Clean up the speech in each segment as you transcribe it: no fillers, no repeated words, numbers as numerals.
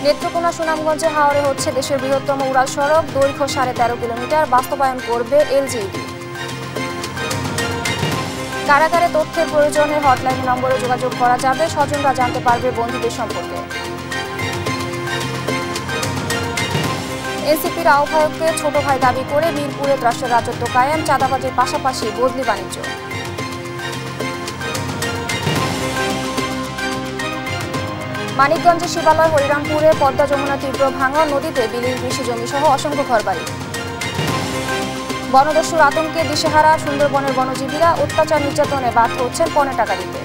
নেত্রকোনা সুনামগঞ্জে হাওরে হচ্ছে দেশের বৃহত্তম উড়াল সড়ক, দৈর্ঘ্য 13.5 কিলোমিটার, বাস্তবায়ন করবে এলজিইডি। কারাগারে তথ্যের প্রয়োজনে হটলাইন নম্বরে যোগাযোগ করা যাবে, স্বজনরা জানতে পারবে বন্দীদের সম্পর্কে। এনসিপির আহ্বায়ককে ছোট ভাই দাবি করে মিরপুরে ত্রাসের রাজত্ব কায়েম, চাঁদাবাজির পাশাপাশি বদলি বাণিজ্য। মানিকগঞ্জের শিবালয় হরিরামপুরে পদ্মা যমুনা তীব্র ভাঙন, নদীতে বিলীন কৃষি জমি সহ অসংখ্য ঘরবাড়ি। বনদস্যুর আতঙ্কে দিশেহারা সুন্দরবনের বনজীবীরা, অত্যাচার নির্যাতনে বাধ্য হচ্ছেন পণে টাকা দিতে।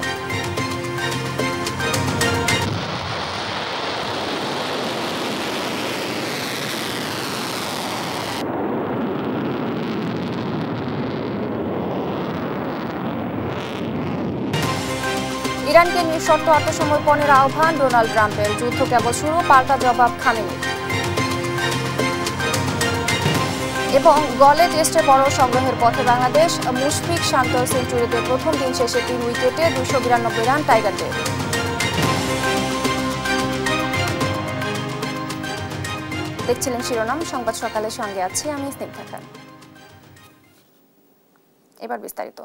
ইরানকে নিঃশর্ত আত্মসমর্পণের আহ্বান ডোনাল্ড ট্রাম্পের, যুদ্ধ কেবল শুরু, পাল্টা জবাব খামেনির। এবং গলে টেস্টে বড় সংগ্রহের পথে বাংলাদেশ, মুশফিক শান্তর সেঞ্চুরিতে প্রথম দিন শেষে 3 উইকেটে 292 রান টাইগারদের। দেখছিলেন শিরোনাম সংবাদ সকালের সঙ্গে আছি আমি স্নিগ্ধা খান। এবার বিস্তারিত।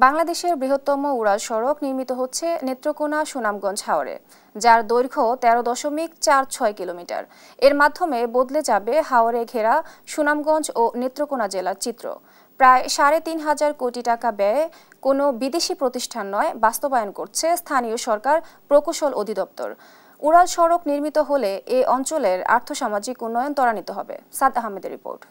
বাংলাদেশের বৃহত্তম উড়াল সড়ক নির্মিত হচ্ছে নেত্রকোনা সুনামগঞ্জ হাওরে, যার দৈর্ঘ্য 13.46 কিলোমিটার। এর মাধ্যমে বদলে যাবে হাওরে ঘেরা সুনামগঞ্জ ও নেত্রকোনা জেলার চিত্র। প্রায় 3.5 কোটি টাকা ব্যয়ে কোনো বিদেশি প্রতিষ্ঠান নয়, বাস্তবায়ন করছে স্থানীয় সরকার প্রকৌশল অধিদপ্তর। উড়াল সড়ক নির্মিত হলে এ অঞ্চলের আর্থসামাজিক উন্নয়ন ত্বরান্বিত হবে। সাদ আহমেদের রিপোর্ট।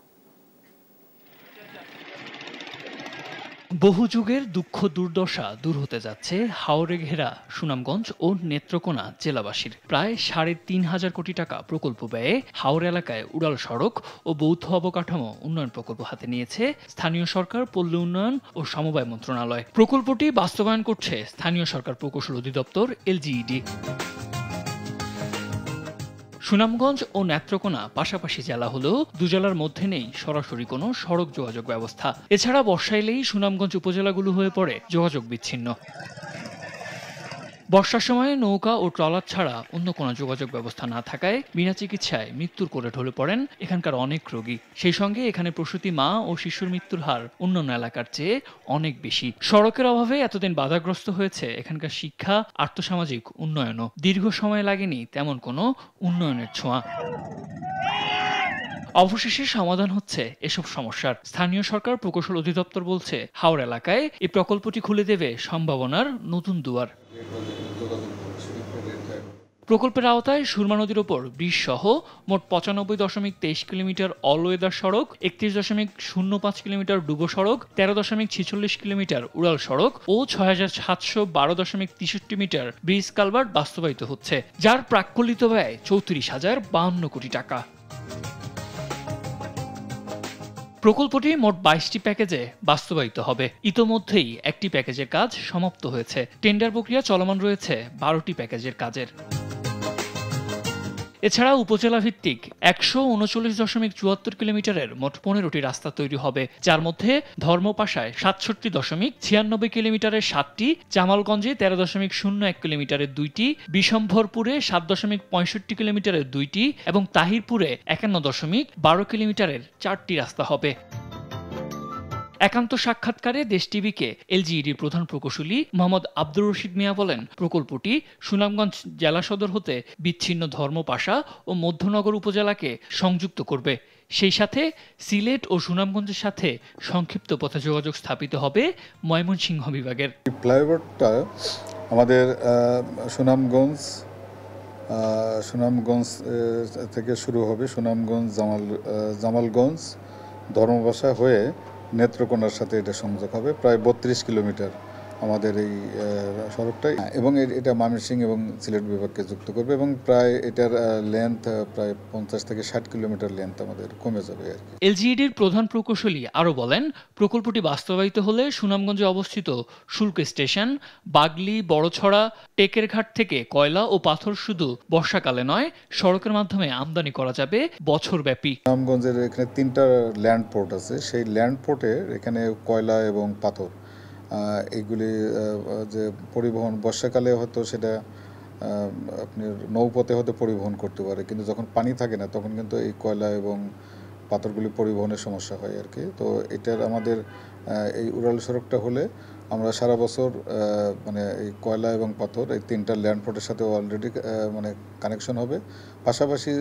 বহু যুগের দুঃখ দুর্দশা দূর হতে যাচ্ছে হাওরে ঘেরা সুনামগঞ্জ ও নেত্রকোনা জেলাবাসীর। প্রায় 3.5 কোটি টাকা প্রকল্প ব্যয়ে হাওর এলাকায় উড়াল সড়ক ও বৌদ্ধ অবকাঠামো উন্নয়ন প্রকল্প হাতে নিয়েছে স্থানীয় সরকার পল্লী উন্নয়ন ও সমবায় মন্ত্রণালয়। প্রকল্পটি বাস্তবায়ন করছে স্থানীয় সরকার প্রকৌশল অধিদপ্তর এলজিইডি। সুনামগঞ্জ ও নেত্রকোনা পাশাপাশি জেলা হলেও দুজেলার মধ্যে নেই সরাসরি কোনো সড়ক যোগাযোগ ব্যবস্থা। এছাড়া বর্ষা এলেই সুনামগঞ্জ উপজেলাগুলো হয়ে পড়ে যোগাযোগ বিচ্ছিন্ন। বর্ষার সময়ে নৌকা ও ট্রলার ছাড়া অন্য কোনো যোগাযোগ ব্যবস্থা না থাকায় বিনা চিকিৎসায় মৃত্যুর কোলে ঢলে পড়েন এখানকার অনেক রোগী। সেই সঙ্গে এখানে প্রসূতি মা ও শিশুর মৃত্যুর হার অন্যান্য এলাকার চেয়ে অনেক বেশি। সড়কের অভাবে এতদিন বাধাগ্রস্ত হয়েছে এখানকার শিক্ষা, আর্থসামাজিক উন্নয়নও। দীর্ঘ সময় লাগেনি তেমন কোনো উন্নয়নের ছোঁয়া। অবশেষে সমাধান হচ্ছে এসব সমস্যার। স্থানীয় সরকার প্রকৌশল অধিদপ্তর বলছে, হাওর এলাকায় এই প্রকল্পটি খুলে দেবে সম্ভাবনার নতুন দুয়ার। প্রকল্পের আওতায় সুরমা নদীর ওপর ব্রিজ সহ মোট 95.23 কিলোমিটার অল ওয়েদার সড়ক, 31.05 কিলোমিটার ডুবো সড়ক, 13.46 কিলোমিটার উড়াল সড়ক ও 6712.63 মিটার ব্রিজ কালভার্ট বাস্তবায়িত হচ্ছে, যার প্রাক্কলিত ব্যয় 34,052 কোটি টাকা। প্রকল্পটি মোট 22টি প্যাকেজে বাস্তবায়িত হবে। ইতোমধ্যেই একটি প্যাকেজের কাজ সমাপ্ত হয়েছে। টেন্ডার প্রক্রিয়া চলমান রয়েছে 12টি প্যাকেজের কাজের। এছাড়া উপজেলা ভিত্তিক 139.74 কিলোমিটারের মোট 15টি রাস্তা তৈরি হবে, যার মধ্যে ধর্মপাশায় 67.96 কিলোমিটারের 7টি, জামালগঞ্জে 13.01 কিলোমিটারের 2টি, বিশম্ভরপুরে 7.65 কিলোমিটারের 2টি এবং তাহিরপুরে 51.12 কিলোমিটারের 4টি রাস্তা হবে। একান্ত সাক্ষাৎকারে দেশ টিভিকে এলজিইডির প্রধান প্রকৌশলী মোহাম্মদ আব্দুর রশিদ মিয়া বলেন, প্রকল্পটি সুনামগঞ্জ জেলা সদর হতে বিচ্ছিন্ন ধর্মপাশা ও মধ্যনগর উপজেলাকে সংযুক্ত করবে। সেই সাথে সিলেট ও সুনামগঞ্জের সাথে সংক্ষিপ্ত পথে যোগাযোগ স্থাপিত হবে ময়মনসিংহ বিভাগের। ফ্লাইওভারটা আমাদের সুনামগঞ্জ থেকে শুরু হবে, সুনামগঞ্জ জামালগঞ্জ ধর্মপাশা হয়ে নেত্রকোনার সাথে এটা সংযোগ হবে। প্রায় 32 কিলোমিটার আমাদের এই সড়কটাই, এবং এটা ময়মনসিংহ এবং সিলেট বিভাগকে যুক্ত করবে এবং প্রায় এটার লেন্থ প্রায় 50 থেকে 60 কিলোমিটার লেন্থ আমাদের কমে যাবে আর কি। এলজিইডির প্রধান প্রকৌশলী আরও বলেন, প্রকল্পটি বাস্তবায়িত হলে সুনামগঞ্জে অবস্থিত শুল্ক স্টেশন, বাগলি, বড়ছড়া, টেকের ঘাট থেকে কয়লা ও পাথর শুধু বর্ষাকালে নয়, সড়কের মাধ্যমে আমদানি করা যাবে বছরব্যাপী। সুনামগঞ্জের এখানে 3টা ল্যান্ড পোর্ট আছে, সেই ল্যান্ড পোর্টে এখানে কয়লা এবং পাথর এইগুলি যে পরিবহন বর্ষাকালে হয়তো সেটা আপনি নৌপথে হতে পরিবহন করতে পারে, কিন্তু যখন পানি থাকে না তখন কিন্তু এই কয়লা এবং পাথরগুলি পরিবহনের সমস্যা হয় আর কি। তো এটার আমাদের এই উড়াল সড়কটা হলে আমরা সারা বছর মানে এই কয়লা এবং পাথর এই তিনটা ল্যান্ডপোর্টের সাথে অলরেডি মানে কানেকশন হবে, পাশাপাশি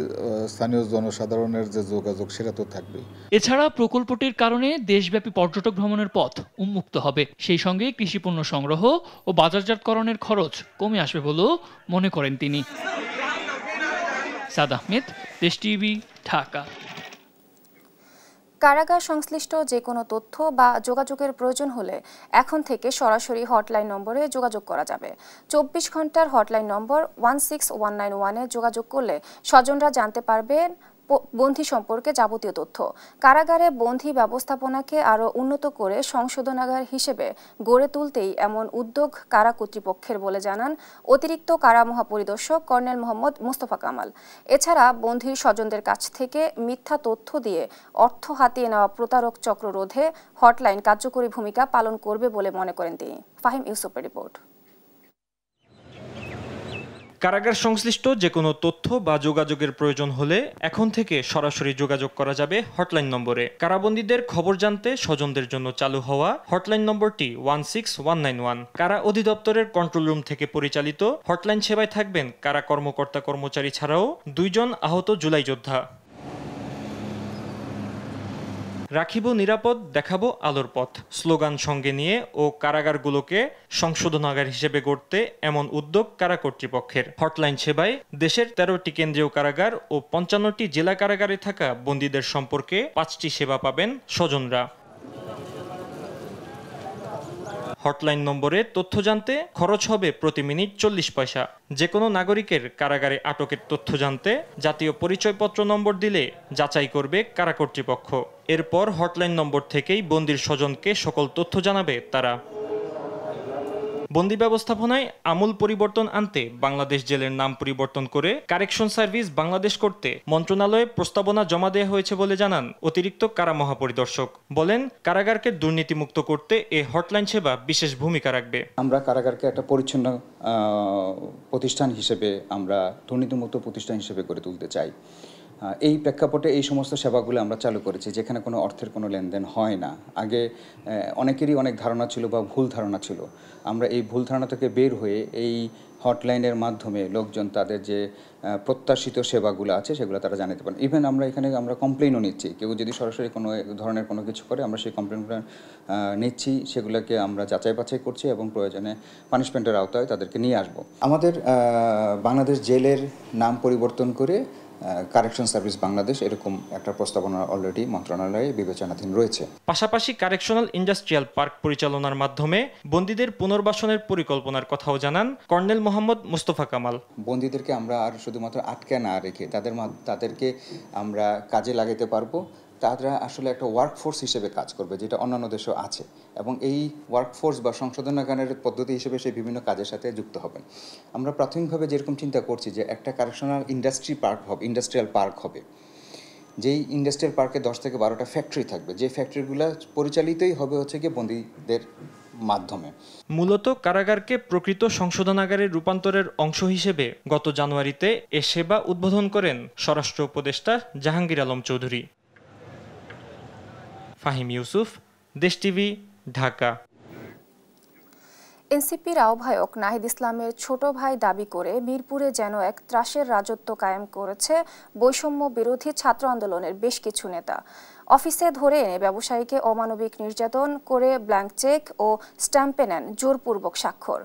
স্থানীয় জনসাধারণের যে যোগাযোগ সেটা তো থাকবেই। এছাড়া প্রকল্পটির কারণে দেশব্যাপী পর্যটক ভ্রমণের পথ উন্মুক্ত হবে, সেই সঙ্গে কৃষিপণ্য সংগ্রহ ও বাজারজাতকরণের খরচ কমে আসবে বলেও মনে করেন তিনি। সাদ আহমেদ, দেশ টিভি, ঢাকা। কারাগার সংশ্লিষ্ট যে কোনো তথ্য বা যোগাযোগের প্রয়োজন হলে এখন থেকে সরাসরি হটলাইন নম্বরে যোগাযোগ করা যাবে। 24 ঘন্টার হটলাইন নম্বর 16191-এ যোগাযোগ করলে স্বজনরা জানতে পারবেন বন্দী সম্পর্কে যাবতীয় তথ্য। কারাগারে বন্দী ব্যবস্থাপনাকে আরও উন্নত করে সংশোধনাগার হিসেবে গড়ে তুলতেই এমন উদ্যোগ কারা কর্তৃপক্ষের বলে জানান অতিরিক্ত কারা মহাপরিদর্শক কর্নেল মোহাম্মদ মুস্তফা কামাল। এছাড়া বন্দীর স্বজনদের কাছ থেকে মিথ্যা তথ্য দিয়ে অর্থ হাতিয়ে নেওয়া প্রতারক চক্র রোধে হটলাইন কার্যকরী ভূমিকা পালন করবে বলে মনে করেন তিনি। ফাহিম ইউসুফের রিপোর্ট। কারাগার সংশ্লিষ্ট যে কোনো তথ্য বা যোগাযোগের প্রয়োজন হলে এখন থেকে সরাসরি যোগাযোগ করা যাবে হটলাইন নম্বরে। কারাবন্দীদের খবর জানতে স্বজনদের জন্য চালু হওয়া হটলাইন নম্বরটি 16191। কারা অধিদপ্তরের কন্ট্রোল রুম থেকে পরিচালিত হটলাইন সেবায় থাকবেন কারা কর্মকর্তা কর্মচারী ছাড়াও 2 জন আহত জুলাই যোদ্ধা। রাখিব নিরাপদ, দেখাবো আলোর পথ স্লোগান সঙ্গে নিয়ে ও কারাগারগুলোকে সংশোধনাগার হিসেবে গড়তে এমন উদ্যোগ কারা কর্তৃপক্ষের। হটলাইন সেবায় দেশের 13টি কেন্দ্রীয় কারাগার ও 55টি জেলা কারাগারে থাকা বন্দীদের সম্পর্কে 5টি সেবা পাবেন স্বজনরা। হটলাইন নম্বরে তথ্য জানতে খরচ হবে প্রতি মিনিট 40 পয়সা। যে কোনো নাগরিকের কারাগারে আটকের তথ্য জানতে জাতীয় পরিচয়পত্র নম্বর দিলে যাচাই করবে কারা কর্তৃপক্ষ। এরপর হটলাইন নম্বর থেকেই বন্দির স্বজনকে সকল তথ্য জানাবে তারা। বন্দি ব্যবস্থাপনায় আমূল পরিবর্তন আনতে বাংলাদেশ জেলের নাম পরিবর্তন করে কারেকশন সার্ভিস বাংলাদেশ করতে মন্ত্রণালয়ে প্রস্তাবনা জমা দেওয়া হয়েছে বলে জানান অতিরিক্ত কারা মহাপরিদর্শক। বলেন, কারাগারকে দুর্নীতিমুক্ত করতে এই হটলাইন সেবা বিশেষ ভূমিকা রাখবে। আমরা কারাগারকে একটা পরিচ্ছন্ন প্রতিষ্ঠান হিসেবে, আমরা দুর্নীতিমুক্ত প্রতিষ্ঠান হিসেবে গড়ে তুলতে চাই। এই প্রেক্ষাপটে এই সমস্ত সেবাগুলো আমরা চালু করেছি যেখানে কোনো অর্থের কোনো লেনদেন হয় না। আগে অনেকেরই অনেক ধারণা ছিল বা ভুল ধারণা ছিল। আমরা এই ভুল ধারণা থেকে বের হয়ে এই হটলাইনের মাধ্যমে লোকজন তাদের যে প্রত্যাশিত সেবাগুলো আছে সেগুলো তারা জানাতে পারেন। ইভেন আমরা কমপ্লেনও নিচ্ছি। কেউ যদি সরাসরি কোনো ধরনের কোনো কিছু করে আমরা সেই কমপ্লেনগুলো নিচ্ছি, সেগুলোকে আমরা যাচাই বাছাই করছি এবং প্রয়োজনে পানিশমেন্টের আওতায় তাদেরকে নিয়ে আসবো। আমাদের বাংলাদেশ জেলের নাম পরিবর্তন করে কারেকশন সার্ভিস বাংলাদেশ এরকম একটা প্রস্তাবনা অলরেডি মন্ত্রণালয়ে বিবেচনাধীন রয়েছে। পাশাপাশি কারেকশনাল ইন্ডাস্ট্রিয়াল পার্ক পরিচালনার মাধ্যমে বন্দীদের পুনর্বাসনের পরিকল্পনার কথাও জানান কর্নেল মোহাম্মদ মুস্তফা কামাল। বন্দীদেরকে আমরা আর শুধুমাত্র আটকে না রেখে তাদেরকে আমরা কাজে লাগাতে পারবো। তারা আসলে একটা ওয়ার্কফোর্স হিসেবে কাজ করবে, যেটা অন্যান্য দেশেও আছে, এবং এই ওয়ার্কফোর্স বা সংশোধনাগারের পদ্ধতি হিসেবে সেই বিভিন্ন কাজের সাথে যুক্ত হবেন। আমরা প্রাথমিকভাবে যেরকম চিন্তা করছি যে একটা কারেকশনাল ইন্ডাস্ট্রিয়াল পার্ক হবে, যেই ইন্ডাস্ট্রিয়াল পার্কে 10 থেকে 12টা ফ্যাক্টরি থাকবে, যে ফ্যাক্টরিগুলো পরিচালিতই হবে গিয়ে বন্দীদের মাধ্যমে। মূলত কারাগারকে প্রকৃত সংশোধনাগারের রূপান্তরের অংশ হিসেবে গত জানুয়ারিতে এ সেবা উদ্বোধন করেন স্বরাষ্ট্র উপদেষ্টা জাহাঙ্গীর আলম চৌধুরী। ফাহিম ইউসুফ, দেশ টিভি, ঢাকা। এনসিপির আহ্বায়ক নাহিদ ইসলামের ছোট ভাই দাবি করে মিরপুরে যেন এক ত্রাসের রাজত্ব কায়েম করেছে বৈষম্য বিরোধী ছাত্র আন্দোলনের বেশ কিছু নেতা। অফিসে ধরে এনে ব্যবসায়ীকে অমানবিক নির্যাতন করে ব্ল্যাঙ্ক চেক ও স্ট্যাম্পে নেন জোরপূর্বক স্বাক্ষর।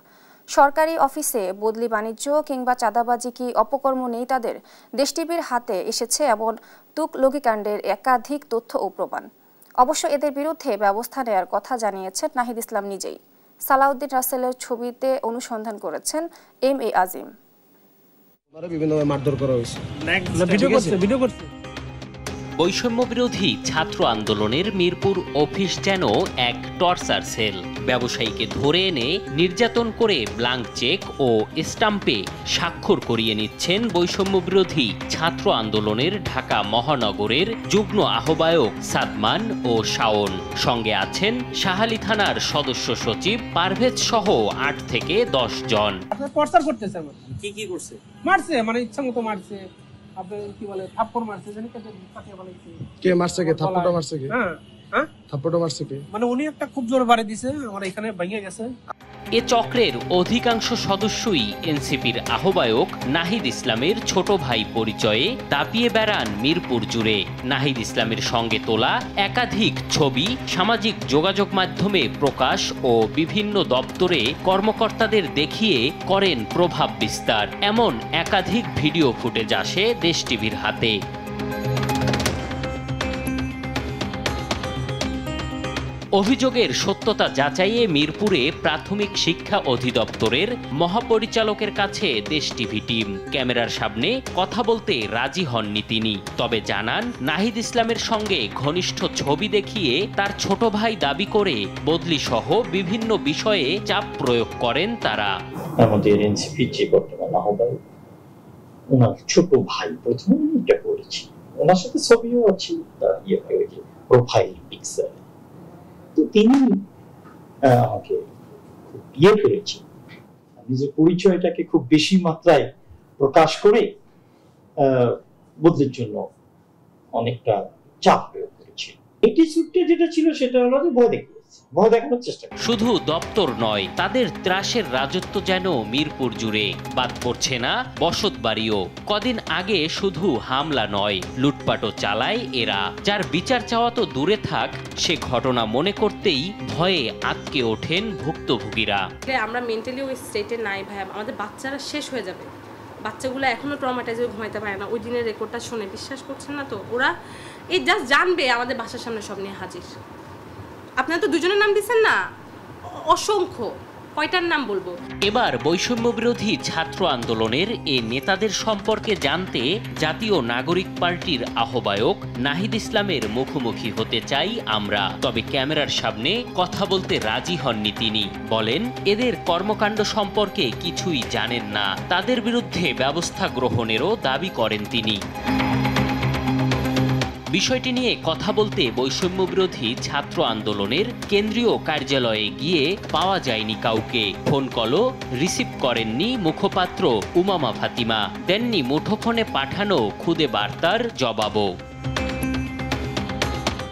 সরকারি অফিসে বদলি বাণিজ্য কিংবা চাঁদাবাজি কি অপকর্ম নেই তাদের? দেশ টিভির হাতে এসেছে এমন তুগলকিকাণ্ডের একাধিক তথ্য ও প্রমাণ। অবশ্য এদের বিরুদ্ধে ব্যবস্থা নেওয়ার কথা জানিয়েছেন নাহিদ ইসলাম নিজেই। সালাউদ্দিন রাসেলের ছবিতে অনুসন্ধান করেছেন এম.এ. আজিম। বৈষম্য বিরোধী ছাত্র আন্দোলনের মিরপুর অফিস যেন এক টর্চার সেল। ব্যবসায়ীকে ধরে এনে নির্যাতন করে ব্ল্যাঙ্ক চেক ও স্টাম্পে স্বাক্ষর করিয়ে নিচ্ছেন বৈষম্য বিরোধী ছাত্র আন্দোলনের ঢাকা মহানগরের যুগ্ম আহ্বায়ক সাদমান ও শাওন। সঙ্গে আছেন শাহালী থানার সদস্য সচিব পারভেজ সহ 8 থেকে 10 জন। টর্চার করতেছে। কি কি করছে? মারছে, মানে ইচ্ছা মতো মারছে। আপনি কি বলে থাপ্পড় মারছে, জানি কাটিয়ে বলাইছে। কে মারছে? কে থাপ্পড়টা মারছে? কে হ্যাঁ থাপ্পড়টা মারছে? কে মানে উনি একটা খুব জোরে বাড়ি দিছে, আমার এখানে ভেঙে গেছে। এ চক্রের অধিকাংশ সদস্যই এনসিপির আহ্বায়ক নাহিদ ইসলামের ছোট ভাই পরিচয়ে দাপিয়ে বেড়ান মিরপুর জুড়ে। নাহিদ ইসলামের সঙ্গে তোলা একাধিক ছবি সামাজিক যোগাযোগ মাধ্যমে প্রকাশ ও বিভিন্ন দপ্তরে কর্মকর্তাদের দেখিয়ে করেন প্রভাব বিস্তার। এমন একাধিক ভিডিও ফুটেজ আসে দেশ টিভির হাতে। অভিযোগের সত্যতা যাচাইয়ে মিরপুরে প্রাথমিক শিক্ষা অধিদপ্তরের মহাপরিচালকের কাছে দেশ টিভি টিম। ক্যামেরার সামনে কথা বলতে রাজি হননি তিনি, তবে জানান নাহিদ ইসলামের সঙ্গে ঘনিষ্ঠ ছবি দেখিয়ে তার ছোট ভাই দাবি করে বদলি সহ বিভিন্ন বিষয়ে চাপ প্রয়োগ করেন তারা। আমাদের এনসিপি যে বর্তমান আহ্বায়ক, ওনার ছোট ভাই প্রথমে এটা করেছি, ওনার সাথে ছবিও আছে, তার প্রোফাইল পিকচার। তো তিনি আমাকে খুব করেছেন, নিজের পরিচয়টাকে খুব বেশি মাত্রায় প্রকাশ করে বদলের জন্য অনেকটা চাপ প্রয়োগ করেছিল। এটি সূত্রে যেটা ছিল সেটা হলো যে ভয় দেখানোর চেষ্টা। শুধু দপ্তর নয়, তাদের ত্রাসের রাজত্ব যেন মিরপুর জুড়ে। বাদ পড়ছে না বসত বাড়িও। কদিন আগে শুধু হামলা নয়, লুটপাটও চালায় এরা, যার বিচার চাওয়া তো দূরে থাক, সে ঘটনা মনে করতেই ভয়ে আটকে ওঠেন ভুক্তভোগীরা। আমরা মেন্টালি ওই স্টেটে নাই ভাই, আমাদের বাচ্চারা শেষ হয়ে যাবে। বাচ্চাগুলো এখনো ট্রমাটাইজ হয়ে ঘুমাইতে পারে না। ওই দিনের রেকর্ডটা শুনে বিশ্বাস করছেন না তো, ওরা এই জাস্ট জানবে আমাদের বাসার সামনে সব নিয়ে হাজির। আপনারা তো দুজনের নাম দিচ্ছেন না, অসংখ্য, কয়টার নাম বলবো। এবার বৈষম্য বিরোধী ছাত্র আন্দোলনের এ নেতাদের সম্পর্কে জানতে জাতীয় নাগরিক পার্টির আহ্বায়ক নাহিদ ইসলামের মুখোমুখি হতে চাই আমরা। তবে ক্যামেরার সামনে কথা বলতে রাজি হননি তিনি। বলেন এদের কর্মকাণ্ড সম্পর্কে কিছুই জানেন না, তাদের বিরুদ্ধে ব্যবস্থা গ্রহণেরও দাবি করেন তিনি। বিষয়টি নিয়ে কথা বলতে বৈষম্য বিরোধী ছাত্র আন্দোলনের কেন্দ্রীয় কার্যালয়ে গিয়ে পাওয়া যায়নি কাউকে। ফোন কলও রিসিভ করেননি মুখপাত্র উমামা ফাতিমা, দেননি মুঠোফোনে পাঠানো খুদে বার্তার জবাবও।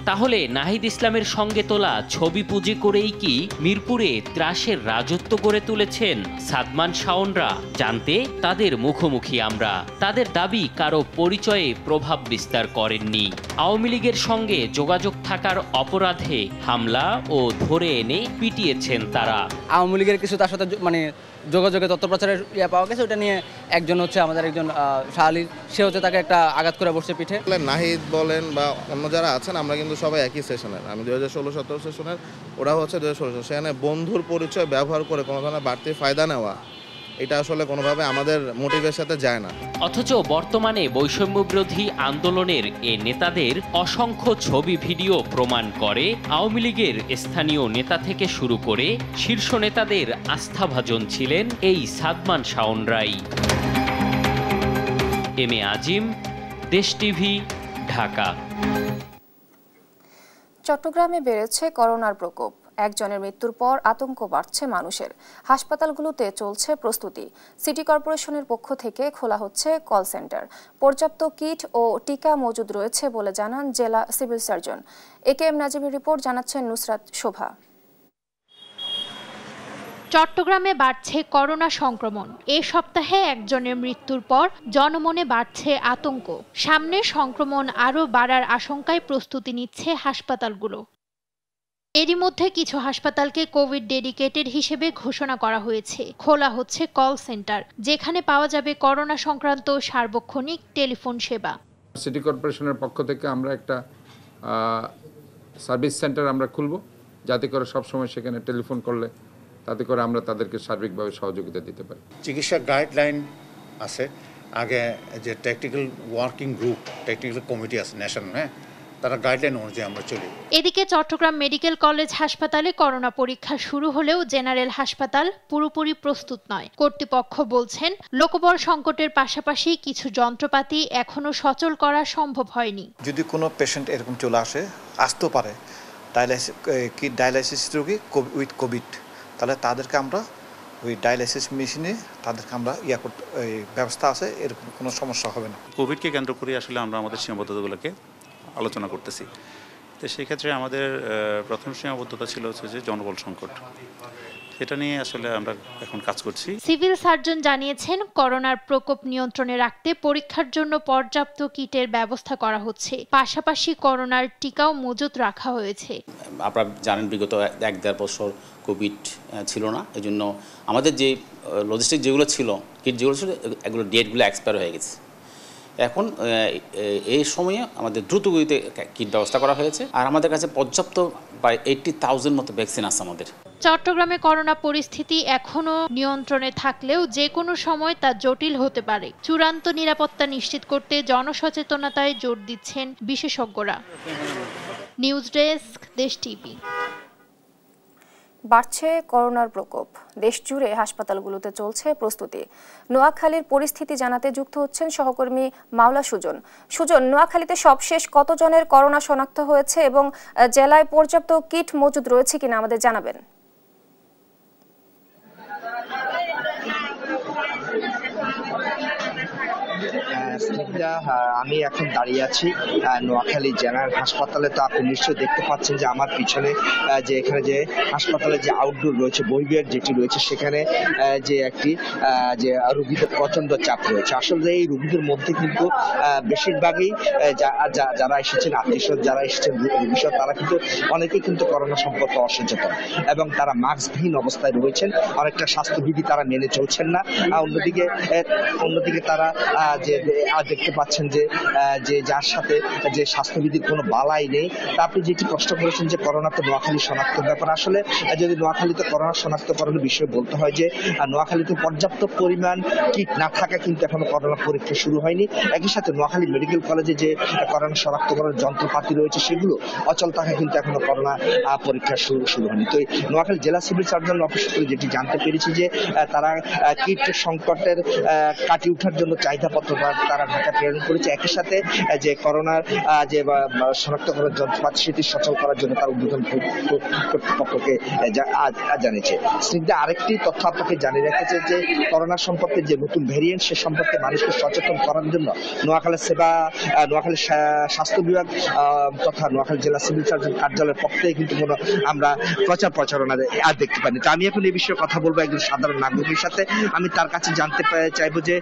তাহলে নাহিদ ইসলামের সঙ্গে তোলা ছবি পুঁজি করেই কি মিরপুরে ত্রাসের রাজত্ব গড়ে তুলেছেন সাদমান শাওনরা? জানতে তাদের মুখোমুখি আমরা। তাদের দাবি কারো পরিচয়ে প্রভাব বিস্তার করেননি। আওয়ামী লীগের সঙ্গে যোগাযোগ থাকার অপরাধে হামলা ও ধরে এনে পিটিয়েছেন তারা। আওয়ামী লীগের কিছু তার সাথে মানে যোগাযোগে তথ্য প্রচারের পাওয়া গেছে, ওটা নিয়ে একজন হচ্ছে আমাদের একজন শাহালী, সে হচ্ছে তাকে একটা আঘাত করে বসছে পিঠে। নাহিদ বলেন বা অন্য যারা আছেন, আমরা কিন্তু সবাই একই সেশনের। আমি 2016-17 সেশনের, ওরা হচ্ছে 2016। সেখানে বন্ধুর পরিচয় ব্যবহার করে কোনো ধরনের বাড়তি ফায়দা নেওয়া, এটা আসলে কোনোভাবে আমাদের মোটিভের সাথে যায় না। অথচ বর্তমানে বৈষম্য বিরোধী আন্দোলনের এ নেতাদের অসংখ্য ছবি ভিডিও প্রমাণ করে আওয়ামী লীগের স্থানীয় নেতা থেকে শুরু করে শীর্ষ নেতাদের আস্থাভাজন ছিলেন এই সাদমান শাওনরাই। এম এ আজিম, দেশ টিভি, ঢাকা। চট্টগ্রামে বেড়েছে করোনার প্রকোপ। একজনের মৃত্যুর পর আতঙ্ক বাড়ছে মানুষের। হাসপাতালগুলোতে চলছে প্রস্তুতি। সিটি কর্পোরেশনের পক্ষ থেকে খোলা হচ্ছে কল সেন্টার। পর্যাপ্ত কিট ও টিকা মজুদ রয়েছে বলে জানান জেলা সিভিল সার্জন। একেএম নাজিমের রিপোর্ট, জানাচ্ছেন নুসরাত শোভা। চট্টগ্রামে বাড়ছে করোনা সংক্রমণ। এ সপ্তাহে একজনের মৃত্যুর পর জনমনে বাড়ছে আতঙ্ক। সামনে সংক্রমণ আরও বাড়ার আশঙ্কায় প্রস্তুতি নিচ্ছে হাসপাতালগুলো। এরই মধ্যে কিছু হাসপাতালকে কোভিড ডেডিকেটেড হিসেবে ঘোষণা করা হয়েছে। খোলা হচ্ছে কল সেন্টার, যেখানে পাওয়া যাবে করোনা সংক্রান্ত সার্বক্ষণিক টেলিফোন সেবা। সিটি কর্পোরেশনের পক্ষ থেকে আমরা একটা সার্ভিস সেন্টার আমরা খুলব, যাতে করে সবসময় সেখানে টেলিফোন করলে তাতে করে আমরা তাদেরকে সার্বিকভাবে সহযোগিতা দিতে পারি। চিকিৎসা গাইডলাইন আছে, আগে যে technical working group, technical committee আছে ন্যাশনাল, তারা গাইডলাইন অনুযায়ী আমরা চলি। এদিকে চট্টগ্রাম মেডিকেল কলেজ হাসপাতালে করোনা পরীক্ষা শুরু হলেও জেনারেল হাসপাতাল পুরোপুরি প্রস্তুত নয়। কর্তৃপক্ষ বলছেন লোকবল সংকটের পাশাপাশি কিছু যন্ত্রপাতি এখনো সচল করা সম্ভব হয়নি। যদি কোনো পেশেন্ট এরকম চলে আসতে পারে ডায়ালাইসিস রোগী উইথ কোভিড, তাহলে তাদেরকে আমরা ওই ডায়ালাইসিস মেশিনে তাদেরকে আমরা ব্যবস্থা আছে, এরকম কোনো সমস্যা হবে না। কোভিডকে কেন্দ্র করে আসলে আমরা আমাদের সীমাবদ্ধতাগুলোকে আলোচনা করতেছি। তো সেই ক্ষেত্রে আমাদের প্রথম সীমাবদ্ধতা ছিল যে জনবল সংকট, সেটা নিয়ে আসলে আমরা এখন কাজ করছি। সিভিল সার্জন জানিয়েছেন করোনার প্রকোপ নিয়ন্ত্রণে রাখতে পরীক্ষার জন্য পর্যাপ্ত কিটের ব্যবস্থা করা হচ্ছে, পাশাপাশি করোনার টিকাও মজুত রাখা হয়েছে। আপনারা জানেন বিগত 1-1.5 বছর কোভিড ছিল না, এজন্য আমাদের যে লজিস্টিক যেগুলো ছিল, কিট যেগুলো ছিল, এগুলো ডেটগুলো এক্সপায়ার হয়ে গেছে। এখন এই সময়ে আমাদের দ্রুতগতিতে কিট ব্যবস্থা করা হয়েছে, আর আমাদের কাছে পর্যাপ্ত প্রায় 80,000 মতো ভ্যাকসিন আছে আমাদের। চট্টগ্রামে করোনা পরিস্থিতি এখনো নিয়ন্ত্রণে থাকলেও যে কোনো সময় তা জটিল হতে পারে। চূড়ান্ত নিরাপত্তা নিশ্চিত করতে জনসচেতনতায় জোর দিচ্ছেন বিশেষজ্ঞরা। নিউজ ডেস্ক, দেশ টিভি। বাড়ছে করোনার প্রকোপ, দেশ জুড়ে হাসপাতালগুলোতে চলছে প্রস্তুতি। নোয়াখালীর পরিস্থিতি জানাতে যুক্ত হচ্ছেন সহকর্মী মাওলা সুজন। সুজন, নোয়াখালীতে সবশেষ কতজনের করোনা শনাক্ত হয়েছে এবং জেলায় পর্যাপ্ত কিট মজুদ রয়েছে কিনা আমাদের জানাবেন। আমি এখন দাঁড়িয়ে আছি নোয়াখালী জেনারেল হাসপাতালে। তো আপনি নিশ্চয়ই দেখতে পাচ্ছেন যে আমার পিছনে যে এখানে যে হাসপাতালে যে আউটডোর রয়েছে, বহির্বিভাগ যেটি রয়েছে, সেখানে যে একটি যে রোগীদের প্রচন্ড চাপ রয়েছে। আসলে এই রোগীদের মধ্যে কিন্তু বেশিরভাগই যারা এসেছেন আত্মীয়, যারা এসেছেন রোগীসহ, তারা কিন্তু অনেকেই কিন্তু করোনা সম্পর্কে অসচেতন এবং তারা মাস্কবিহীন অবস্থায় রয়েছেন। অনেকটা স্বাস্থ্যবিধি তারা মেনে চলছেন না। অন্যদিকে তারা যে দেখতে পাচ্ছেন যে যার সাথে যে স্বাস্থ্যবিধির কোনো বালাই নেই। তা আপনি যেটি প্রশ্ন করেছেন যে করোনাতে নোয়াখালী শনাক্তের ব্যাপার, আসলে যদি নোয়াখালীতে করোনা শনাক্তকরণের বিষয়ে বলতে হয় যে নোয়াখালীতে পর্যাপ্ত পরিমাণ কিট না থাকা কিন্তু এখনো করোনা পরীক্ষা শুরু হয়নি। একই সাথে নোয়াখালী মেডিকেল কলেজে যে করোনা শনাক্তকরণের যন্ত্রপাতি রয়েছে সেগুলো অচল থাকা কিন্তু এখনো করোনা পরীক্ষা শুরু হয়নি। তো নোয়াখালী জেলা সিভিল সার্জন অফিস থেকে যেটি জানতে পেরেছি যে তারা কিট সংকটের কাটিয়ে ওঠার জন্য চাহিদাপত্র তারা ঢাকা প্রেরণ করেছে। একই সাথে যে করোনার যে শনাক্তকরণ যন্ত্রপাতি সেটি সচল করার জন্য তার উদ্বোধন কর্তৃপক্ষকে জানিয়েছে। স্নিগ্ধা, আরেকটি তথ্য আপনাকে জানিয়ে রেখেছে যে করোনা সম্পর্কে যে নতুন ভ্যারিয়েন্ট সে সম্পর্কে মানুষকে সচেতন করার জন্য নোয়াখালী স্বাস্থ্য বিভাগ তথা নোয়াখালী জেলা সিভিল সার্জন কার্যালয়ের পক্ষ থেকে কিন্তু কোনো আমরা প্রচারণা আর দেখতে পাইনি। তো আমি এখন এই বিষয়ে কথা বলবো একজন সাধারণ নাগরিকের সাথে। আমি তার কাছে জানতে চাইবো যে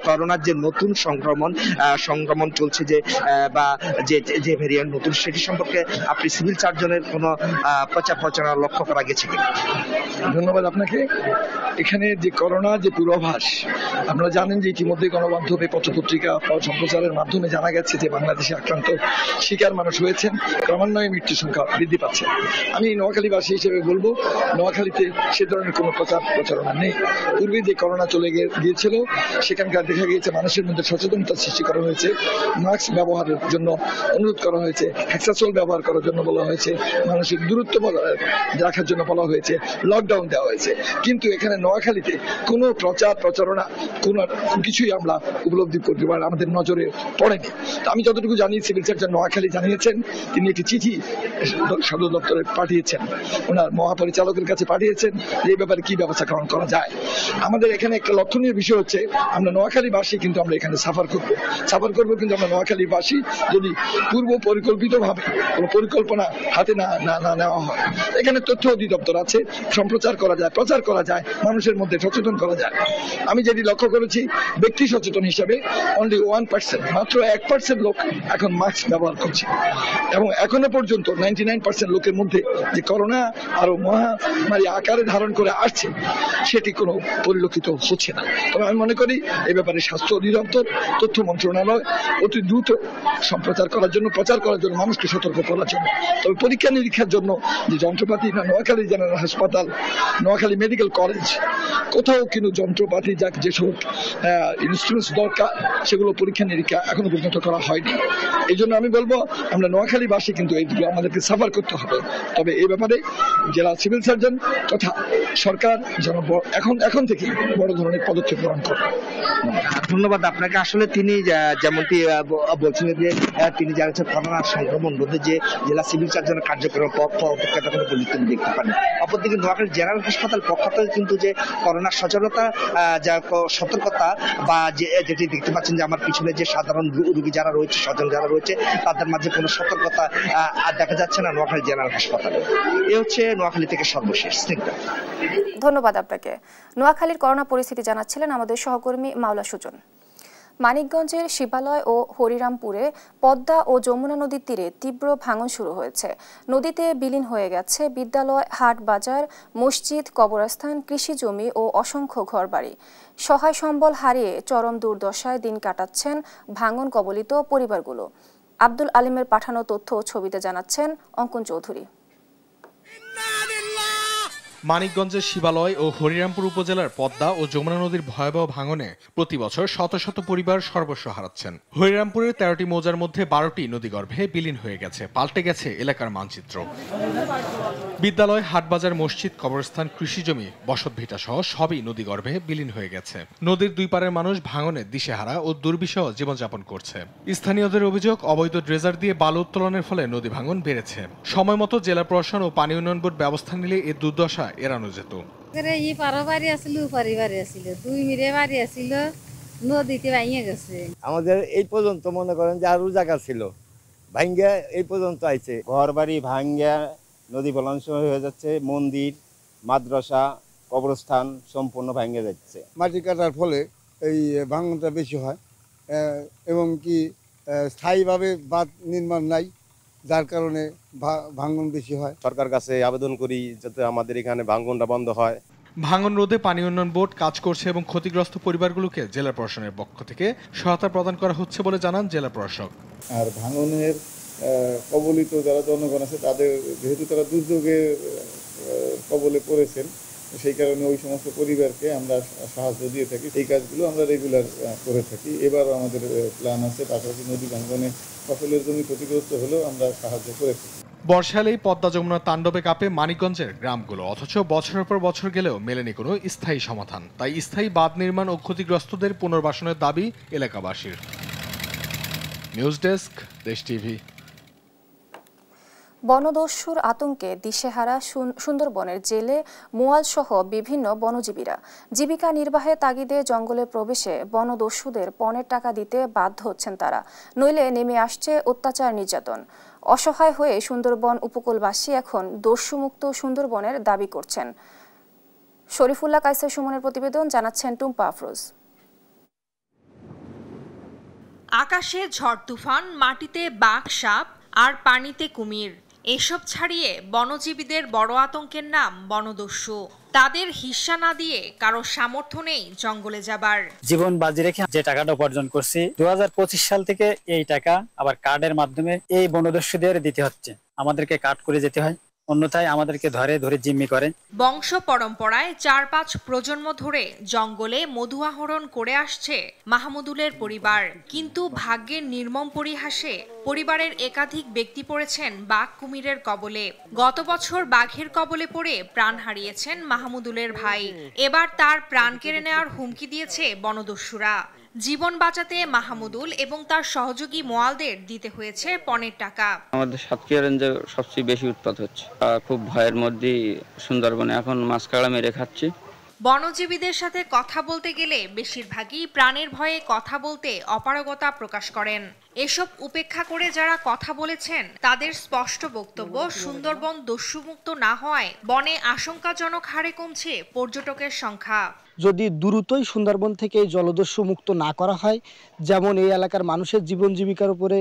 করোনার যে নতুন সংক্রমণ চলছে যে বা যে ভ্যারিয়েন্ট নতুন, সেটি সম্পর্কে আপনি সিভিল সার্জনের কোনো প্রচারণা লক্ষ্য করা গেছে কিনা? ধন্যবাদ আপনাকে। এখানে যে করোনা যে পূর্বাভাস, আপনারা জানেন যে ইতিমধ্যে গণমাধ্যমে পত্রপত্রিকা সম্প্রচারের মাধ্যমে জানা গেছে যে বাংলাদেশে আক্রান্ত শিকার মানুষ হয়েছেন, ক্রমান্বয়ে মৃত্যু সংখ্যা বৃদ্ধি পাচ্ছে। আমি নোয়াখালীবাসী হিসেবে বলবো, নোয়াখালীতে সে ধরনের কোনো প্রচারণা নেই। পূর্বে যে করোনা চলে গিয়েছিল সেখানকার দেখা গিয়েছে মানুষের মধ্যে সচেতনতা সৃষ্টি করা হয়েছে, মাস্ক ব্যবহারের জন্য অনুরোধ করা হয়েছে, হ্যাক্সাসোল ব্যবহার করার জন্য বলা হয়েছে, মানুষের দূরত্ব রাখার জন্য বলা হয়েছে, লকডাউন দেওয়া হয়েছে। কিন্তু এখানে নোয়াখালীতে কোনো প্রচারণা কোনো কিছুই আমরা উপলব্ধি করতে পারি আমাদের নজরে পড়েনি। আমি যতটুকু জানি সিভিল সার্জন নোয়াখালী জানিয়েছেন তিনি একটি চিঠি সদর দপ্তরে পাঠিয়েছেন, ওনার মহাপরিচালকের কাছে পাঠিয়েছেন এই ব্যাপারে কি ব্যবস্থা গ্রহণ করা যায়। আমাদের এখানে একটা লক্ষণীয় বিষয় হচ্ছে আমরা নোয়াখালীবাসী কিন্তু আমরা এখানে সাফার করবো কিন্তু আমরা নোয়াখালীবাসী যদি পূর্ব পরিকল্পিতভাবে কোনো পরিকল্পনা হাতে না নেওয়া হয়। এখানে তথ্য অধিদপ্তর আছে, সম্প্রচার করা যায়, প্রচার করা যায়, মানুষের মধ্যে সচেতন করা যায়। আমি যেটি লক্ষ্য করেছি ব্যক্তি সচেতন হিসাবে অনলি 1%, মাত্র 1% লোক এখন মাস্ক ব্যবহার করছে এবং এখনো পর্যন্ত 99% লোকের মধ্যে যে করোনা আরো মহামারী আকারে ধারণ করে আসছে সেটি কোনো পরিলক্ষিত হচ্ছে না। তবে আমি মনে করি এই ব্যাপারে স্বাস্থ্য অধিদপ্তর, তথ্য মন্ত্রণালয় অতি দ্রুত সম্প্রচার করার জন্য, প্রচার করার জন্য, মানুষকে সতর্ক করার জন্য। তবে পরীক্ষা নিরীক্ষার জন্য যে যন্ত্রপাতি নোয়াখালী জেনারেল হাসপাতাল, নোয়াখালী মেডিকেল কলেজ কোথাও কিন্তু যন্ত্রপাতি যেসব ইনস্ট্রুমেন্টস দরকার সেগুলো পরীক্ষা নিরীক্ষা এখনো পর্যন্ত করা হয়নি। এই জন্য আমি বলবো আমরা নোয়াখালীবাসী কিন্তু এইগুলো আমাদেরকে সাফার করতে হবে। তবে এই ব্যাপারে জেলা সিভিল সার্জন তথা সরকার যেন এখন থেকে বড় ধরনের পদক্ষেপ গ্রহণ করে। ধন্যবাদ আপনাকে। আসলে তিনি যেমনটি বলছিলেন যে তিনি জানাচ্ছেন করোনা সংক্রমণ রোধে যে জেলা সিভিল সার্জনের কার্যক্রম অপেক্ষাটা কোনো তিনি দেখতে পারেন। অপরদিকে নোয়াখালী জেনারেল হাসপাতাল পক্ষ থেকে কিন্তু যে করোনা সচেতনতা যা সতর্কতা বা যেটি দেখতে পাচ্ছেন যে আমার পিছনে যে সাধারণ রোগী যারা রয়েছে স্বজন যারা রয়েছে তাদের মাঝে কোনো সতর্কতা দেখা যাচ্ছে না নোয়াখালী জেনারেল হাসপাতালে। এ হচ্ছে নোয়াখালী থেকে সর্বশেষ। ধন্যবাদ আপনাকে। নোয়াখালীর করোনা পরিস্থিতি জানাচ্ছিলেন আমাদের সহকর্মী মাওলা সুজন। মানিকগঞ্জের শিবালয় ও হরিরামপুরে পদ্মা ও যমুনা নদীর তীরে তীব্র ভাঙন শুরু হয়েছে। নদীতে বিলীন হয়ে গেছে বিদ্যালয়, হাট বাজার, মসজিদ, কবরস্থান, কৃষি জমি ও অসংখ্য ঘরবাড়ি। সহায় সম্বল হারিয়ে চরম দুর্দশায় দিন কাটাচ্ছেন ভাঙন কবলিত পরিবারগুলো। আব্দুল আলিমের পাঠানো তথ্য ও ছবিতে জানাচ্ছেন অঙ্কন চৌধুরী। মানিকগঞ্জের শিবালয় ও হরিরামপুর উপজেলার পদ্মা ও যমুনা নদীর ভয়াবহ ভাঙনে প্রতি বছর শত শত পরিবার সর্বস্ব হারাচ্ছেন। হরিরামপুরের 13টি মৌজার মধ্যে 12টি নদীগর্ভে বিলীন হয়ে গেছে, পাল্টে গেছে এলাকার মানচিত্র। বিদ্যালয়, হাটবাজার, মসজিদ, কবরস্থান, কৃষিজমি, বসতভিটা সহ সবই নদীগর্ভে বিলীন হয়ে গেছে। নদীর দুই পারের মানুষ ভাঙনে দিশেহারা ও দুর্বিষহ জীবনযাপন করছে। স্থানীয়দের অভিযোগ, অবৈধ ড্রেজার দিয়ে বালু উত্তোলনের ফলে নদী ভাঙন বেড়েছে। সময় মতো জেলা প্রশাসন ও পানি উন্নয়ন বোর্ড ব্যবস্থা নিলে এই দুর্দশা এড়ানো যেত। আমাদের এই পর্যন্ত মনে করেন যে আরো জায়গা ছিল, ভাঙ্গা এই পর্যন্ত আইছে। ঘর বাড়ি ভাঙ্গা নদী বলাংশময় হয়ে যাচ্ছে। মন্দির, মাদ্রাসা, কবরস্থান সম্পূর্ণ ভাঙ্গে যাচ্ছে। মাটি কাটার ফলে এই ভাঙনটা বেশি হয় এবং কি স্থায়ীভাবে বাঁধ নির্মাণ নাই, যার কারণে ভাঙন বেশি হয়। সরকার কাছে আবেদন করি যাতে আমাদের এখানে ভাঙনটা বন্ধ হয়। ভাঙন রোধে পানি উন্নয়ন বোর্ড কাজ করছে এবং ক্ষতিগ্রস্ত পরিবারগুলোকে জেলা প্রশাসনের পক্ষ থেকে সহায়তা প্রদান করা হচ্ছে বলে জানান জেলা প্রশাসক। আর ভাঙনের কবলিত যারা জনগণ আছে তাদের যেহেতু তারা দুর্যোগের কবলে পড়েছেন, সেই কারণে ওই সমস্ত পরিবারকে আমরা সাহায্য দিয়ে থাকি। এই কাজগুলো আমরা রেগুলার করে থাকি। এবারও আমাদের প্ল্যান আছে, পাশাপাশি নদী ভাঙনে ফসলের জমি ক্ষতিগ্রস্ত হলেও আমরা সাহায্য করে থাকি। বর্ষালেই পদ্মা যমুনা তাণ্ডবে কাঁপে মানিকগঞ্জের গ্রামগুলো, অথচ বছরের পর বছর গেলেও মেলেনি কোনো স্থায়ী সমাধান। তাই স্থায়ী বাঁধ নির্মাণ ও ক্ষতিগ্রস্তদের পুনর্বাসনের দাবি এলাকাবাসীর। নিউজ ডেস্ক, দেশ টিভি। বনদস্যুর আতঙ্কে দিশেহারা সুন্দরবনের জেলে, মোয়াল সহ বিভিন্ন বনজীবীরা। জীবিকা নির্বাহের তাগিদে জঙ্গলে প্রবেশে বনদস্যুদের পণের টাকা দিতে বাধ্য হচ্ছেন তারা, নইলে নেমে আসছে অত্যাচার, নির্যাতন। অসহায় হয়ে সুন্দরবন উপকূলবাসী এখন দস্যুমুক্ত সুন্দরবনের দাবি করছেন। শরীফুল্লাহ কায়সার সুমনের প্রতিবেদন, জানাচ্ছেন টুম্পা আফরোজ। আকাশে ঝড় তুফান, মাটিতে বাঘ, সাপ আর পানিতে কুমির, এসব ছাড়িয়ে বনজীবীদের বড় আতঙ্কের নাম বনদস্যু। তাদের হিস্সা না দিয়ে কারো সামর্থ্য নেই জঙ্গলে যাবার। জীবন বাজি রেখে যে টাকাটা উপার্জন করছি 2025 সাল থেকে এই টাকা আবার কার্ডের মাধ্যমে এই বনদস্যুদের দিতে হচ্ছে। আমাদেরকে কাট করে যেতে হয়, অন্যথায় আমাদেরকে ধরে ধরে জিম্মি করে। বংশ পরম্পরায় 4-5 প্রজন্ম ধরে জঙ্গলে মধু আহরণ করে আসছে মাহমুদুলের পরিবার, কিন্তু ভাগ্যের নির্মম পরিহাসে পরিবারের একাধিক ব্যক্তি পড়েছেন বাঘ, কুমিরের কবলে। গত বছর বাঘের কবলে পড়ে প্রাণ হারিয়েছেন মাহমুদুলের ভাই। এবার তার প্রাণ কেড়ে নেওয়ার হুমকি দিয়েছে বনদস্যুরা। জীবন বাঁচাতে মাহমুদুল এবং তার সহযোগী মোয়ালদের দিতে হয়েছে পণের টাকা। আমাদের সাতক্ষীরা রেঞ্জে সবচেয়ে বেশি উৎপাত হচ্ছে, খুব ভয়ের মধ্যেই সুন্দরবনে এখন মাছ কাঁকড়া মেরে খাচ্ছি। বনজীবীদের সাথে কথা বলতে গেলে বেশিরভাগই প্রাণের ভয়ে কথা বলতে অপারগতা প্রকাশ করেন। এসব উপেক্ষা করে যারা কথা বলেছেন তাদের স্পষ্ট বক্তব্য, সুন্দরবন দস্যুমুক্ত না হওয়ায় বনে আশঙ্কাজনক হারে কমছে পর্যটকের সংখ্যা। যদি দ্রুতই সুন্দরবন থেকে জলদস্যু মুক্ত না করা হয়, যেমন এই এলাকার মানুষের জীবন জীবিকার উপরে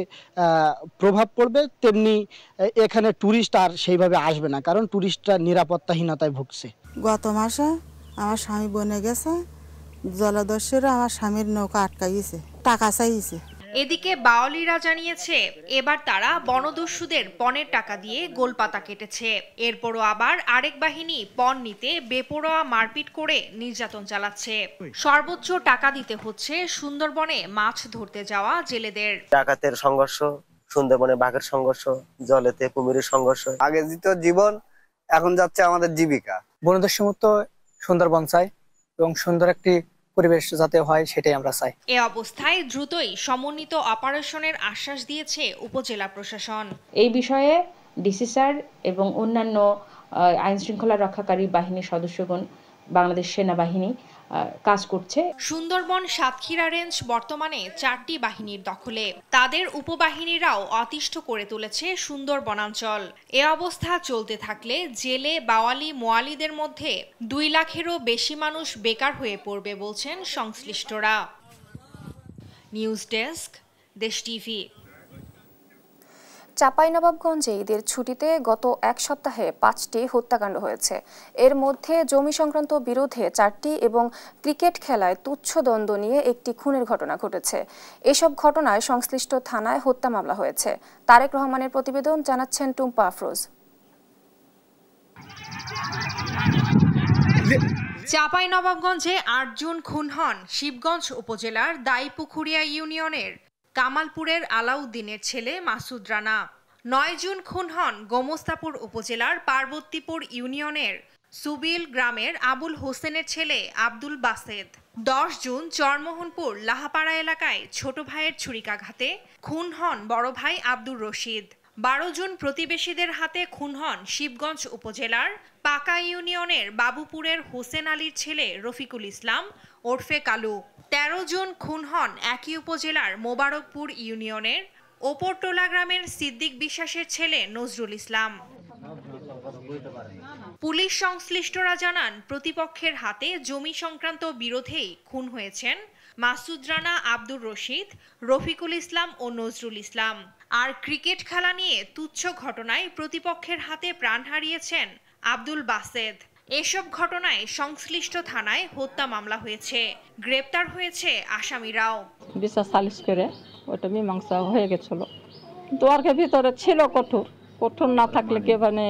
প্রভাব পড়বে, তেমনি এখানে টুরিস্ট আর সেইভাবে আসবে না, কারণ টুরিস্টরা নিরাপত্তাহীনতায় ভুগছে। গত মাসে আমার স্বামী বনে গেছে, জলদস্যুরা আমার স্বামীর নৌকা আটকাইছে, টাকা চাইছে। এদিকে বাওয়ালিরা জানিয়েছে এবার তারা বনদস্যুদের পণের টাকা দিয়ে গোলপাতা কেটেছে। এরপরও আবার আরেক বাহিনী পণ নিতে বেপরোয়া মারপিট করে নির্যাতন চালাচ্ছে। সর্বোচ্চ টাকা দিতে হচ্ছে সুন্দরবনে মাছ ধরতে যাওয়া জেলেদের। ডাকাতের সংঘর্ষ, সুন্দরবনে বাঘের সংঘর্ষ, জলেতে কুমিরের সংঘর্ষ। আগে দিত জীবন, এখন যাচ্ছে আমাদের জীবিকা। বনদস্যু মুক্ত সুন্দরবন চাই এবং সুন্দর একটি পরিবেশ যাতে হয় সেটাই আমরা চাই। এ অবস্থায় দ্রুতই সমন্বিত অপারেশনের আশ্বাস দিয়েছে উপজেলা প্রশাসন। এই বিষয়ে ডিসি স্যার এবং অন্যান্য আইন শৃঙ্খলা রক্ষাকারী বাহিনীর সদস্যগণ, বাংলাদেশ সেনাবাহিনী কাজ করছে। সুন্দরবন সাতক্ষীরা রেঞ্জ বর্তমানে 4টি বাহিনীর দখলে। তাদের উপবাহিনীরাও অতিষ্ঠ করে তুলেছে সুন্দর বনাঞ্চল। এ অবস্থা চলতে থাকলে জেলে বাওয়ালি মোয়ালিদের মধ্যে 2 লাখেরও বেশি মানুষ বেকার হয়ে পড়বে বলছেন সংশ্লিষ্টরা। নিউজ ডেস্ক, দেশ টিভি। চাঁপাইনবাবগঞ্জে ঈদের ছুটিতে গত এক সপ্তাহে 5টি হত্যাকাণ্ড হয়েছে। এর মধ্যে জমি সংক্রান্ত বিরোধে 4টি এবং ক্রিকেট খেলায় তুচ্ছ দ্বন্দ্ব নিয়ে একটি খুনের ঘটনা ঘটেছে। এসব ঘটনায় সংশ্লিষ্ট থানায় হত্যা মামলা হয়েছে। তারেক রহমানের প্রতিবেদন, জানাচ্ছেন টুম্পা আফরোজ। চাঁপাইনবাবগঞ্জে 8 জুন খুন হন শিবগঞ্জ উপজেলার দাইপুখুরিয়া ইউনিয়নের কামালপুরের আলাউদ্দিনের ছেলে মাসুদ রানা। 9 জুন খুন হন গোমস্তাপুর উপজেলার পার্বতীপুর ইউনিয়নের সুবিল গ্রামের আবুল হোসেনের ছেলে আব্দুল বাসেদ। 10 জুন চরমোহনপুর লাহাপাড়া এলাকায় ছোট ভাইয়ের ছুরিকাঘাতে খুন হন বড় ভাই আব্দুর রশিদ। 12 জুন প্রতিবেশীদের হাতে খুন হন শিবগঞ্জ উপজেলার পাকা ইউনিয়নের বাবুপুরের হোসেন আলীর ছেলে রফিকুল ইসলাম ওরফে কালু। 13 জুন খুন হন একই উপজেলার মোবারকপুর ইউনিয়নের ওপরটোলা গ্রামের সিদ্দিক বিশ্বাসের ছেলে নজরুল ইসলাম। পুলিশ সংশ্লিষ্টরা জানান, প্রতিপক্ষের হাতে জমি সংক্রান্ত বিরোধেই খুন হয়েছেন মাসুদ রানা, আব্দুর রশিদ, রফিকুল ইসলাম ও নজরুল ইসলাম। আর ক্রিকেট খেলা নিয়ে তুচ্ছ ঘটনায় প্রতিপক্ষের হাতে প্রাণ হারিয়েছেন আব্দুল বাসেদ। এসব ঘটনায় সংশ্লিষ্ট থানায় হত্যা মামলা হয়েছে। গ্রেপ্তার হয়েছে আসামিরাও। বিচার সালিশ করে ওটা মীমাংসা হয়ে গেছিল, কিন্তু ওর ভিতরে ছিল কঠোর না থাকলে কে মানে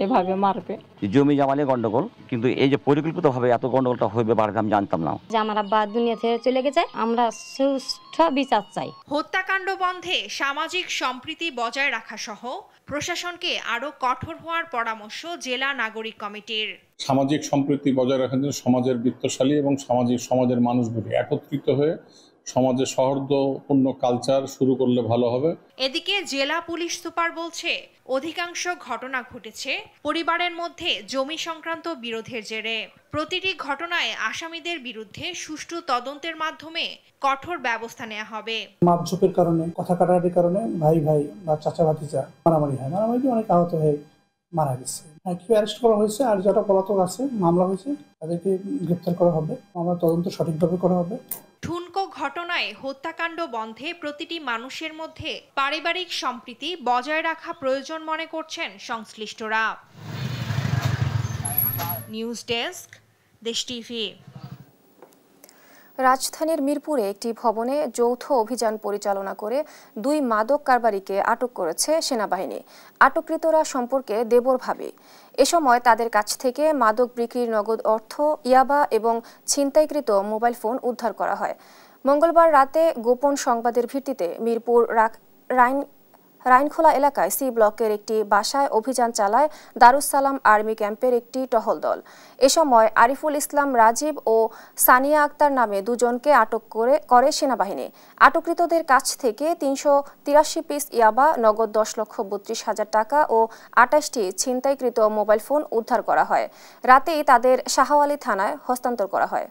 এভাবে মারবে। জমি জমা নিয়ে গন্ডগোল, কিন্তু এই যে পরিকল্পিতভাবে এত গন্ডগোলটা হইবে বাড়িতে আমি জানতাম না। যে আমার আব্বা দুনিয়া থেকে চলে গেছে, আমরা সুষ্ঠু বিচার চাই। হত্যাকাণ্ড বন্ধে সামাজিক সম্প্রীতি বজায় রাখা সহ প্রশাসনকে আরো কঠোর হওয়ার পরামর্শ জেলা নাগরিক কমিটির। সামাজিক সম্প্রীতি বজায় রাখার জন্য সমাজের বিত্তশালী এবং সমাজের মানুষগুলি একত্রিত হয়ে সমাজে সৌহার্দ্যপূর্ণ কালচার শুরু করলে ভালো হবে। এদিকে জেলা পুলিশ সুপার বলছে, অধিকাংশ ঘটনা ঘটেছে পরিবারের মধ্যে জমি সংক্রান্ত বিরোধের জেরে। প্রতিটি ঘটনায় আসামিদের বিরুদ্ধে সুষ্ঠু তদন্তের মাধ্যমে কঠোর ব্যবস্থা নেওয়া হবে। মাপঝোপের কারণে, কথা কাটাকাটির কারণে ভাই বা চাচা ভাতিজা মারামারি হয়, মারামারিতে অনেক আহত হয়ে মারা গেছে। কেউ অ্যারেস্ট করা হয়েছে, আর যারা পলাতক আছে মামলা হয়েছে তাদেরকে গ্রেপ্তার করা হবে, মামলা তদন্ত সঠিকভাবে করা হবে। ঠুনকো ঘটনায় হত্যাকাণ্ড বন্ধে প্রতিটি মানুষের মধ্যে পারিবারিক সম্প্রীতি বজায় রাখা প্রয়োজন মনে করছেন সংশ্লিষ্টরা। নিউজ ডেস্ক, দেশ টিভি। রাজধানীর মিরপুরে একটি ভবনে যৌথ অভিযান পরিচালনা করে 2 মাদক কারবারিকে আটক করেছে সেনাবাহিনী। আটককৃতরা সম্পর্কে দেবর ভাবি। এ সময় তাদের কাছ থেকে মাদক বিক্রির নগদ অর্থ, ইয়াবা এবং ছিনতাইকৃত মোবাইল ফোন উদ্ধার করা হয়। মঙ্গলবার রাতে গোপন সংবাদের ভিত্তিতে মিরপুর রাইনখোলা এলাকায় সি ব্লকের একটি বাসায় অভিযান চালায় দারুস সালাম আর্মি ক্যাম্পের একটি টহল দল। এ সময় আরিফুল ইসলাম রাজীব ও সানিয়া আক্তার নামে 2 জনকে আটক করে সেনাবাহিনী। আটককৃতদের কাছ থেকে 383 পিস ইয়াবা, নগদ 10,32,000 টাকা ও 28টি ছিনতাইকৃত মোবাইল ফোন উদ্ধার করা হয়। রাতেই তাদের শাহওয়ালী থানায় হস্তান্তর করা হয়।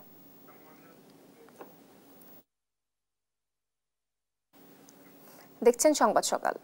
দেখছেন সংবাদ সকাল।